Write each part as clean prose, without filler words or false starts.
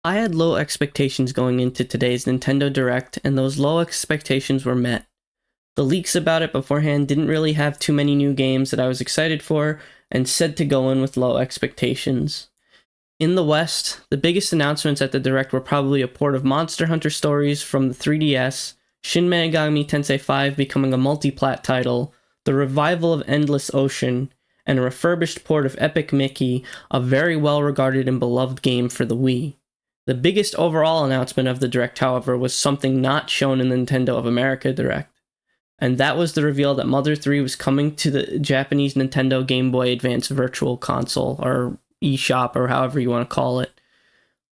I had low expectations going into today's Nintendo Direct, and those low expectations were met. The leaks about it beforehand didn't really have too many new games that I was excited for, and said to go in with low expectations. In the West, the biggest announcements at the Direct were probably a port of Monster Hunter Stories from the 3DS, Shin Megami Tensei 5 becoming a multi-plat title, the revival of Endless Ocean, and a refurbished port of Epic Mickey, a very well-regarded and beloved game for the Wii. The biggest overall announcement of the Direct, however, was something not shown in the Nintendo of America Direct, and that was the reveal that Mother 3 was coming to the Japanese Nintendo Game Boy Advance Virtual Console, or eShop, or however you want to call it.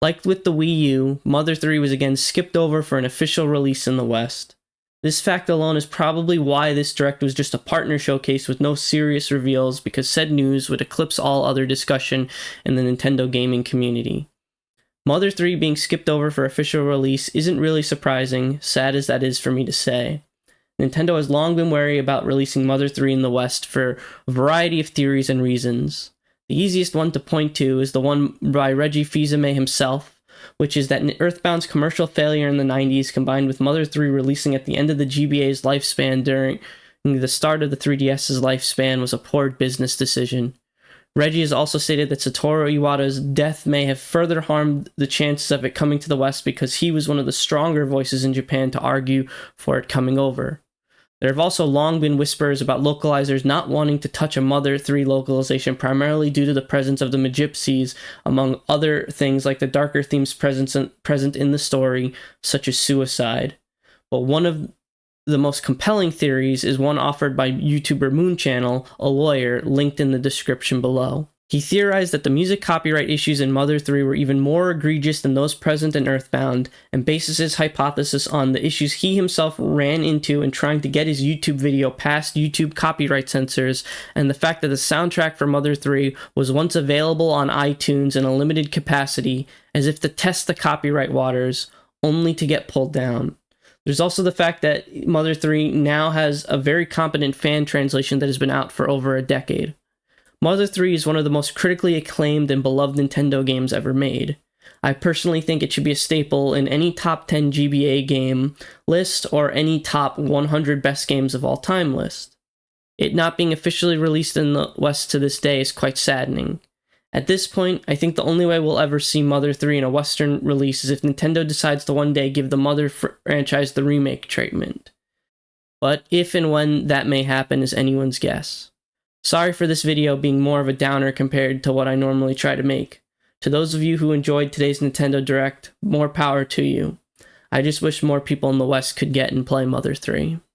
Like with the Wii U, Mother 3 was again skipped over for an official release in the West. This fact alone is probably why this Direct was just a partner showcase with no serious reveals, because said news would eclipse all other discussion in the Nintendo gaming community. Mother 3 being skipped over for official release isn't really surprising, sad as that is for me to say. Nintendo has long been wary about releasing Mother 3 in the West for a variety of theories and reasons. The easiest one to point to is the one by Reggie Fils-Aimé himself, which is that Earthbound's commercial failure in the 90s combined with Mother 3 releasing at the end of the GBA's lifespan during the start of the 3DS's lifespan was a poor business decision. Reggie has also stated that Satoru Iwata's death may have further harmed the chances of it coming to the West because he was one of the stronger voices in Japan to argue for it coming over. There have also long been whispers about localizers not wanting to touch a Mother 3 localization primarily due to the presence of the Magypsies, among other things like the darker themes present in the story, such as suicide. But one of the most compelling theories is one offered by YouTuber Moon Channel, a lawyer, linked in the description below. He theorized that the music copyright issues in Mother 3 were even more egregious than those present in Earthbound, and bases his hypothesis on the issues he himself ran into in trying to get his YouTube video past YouTube copyright censors, and the fact that the soundtrack for Mother 3 was once available on iTunes in a limited capacity, as if to test the copyright waters, only to get pulled down. There's also the fact that Mother 3 now has a very competent fan translation that has been out for over a decade. Mother 3 is one of the most critically acclaimed and beloved Nintendo games ever made. I personally think it should be a staple in any top 10 GBA game list or any top 100 best games of all time list. It not being officially released in the West to this day is quite saddening. At this point, I think the only way we'll ever see Mother 3 in a Western release is if Nintendo decides to one day give the Mother franchise the remake treatment. But if and when that may happen is anyone's guess. Sorry for this video being more of a downer compared to what I normally try to make. To those of you who enjoyed today's Nintendo Direct, more power to you. I just wish more people in the West could get and play Mother 3.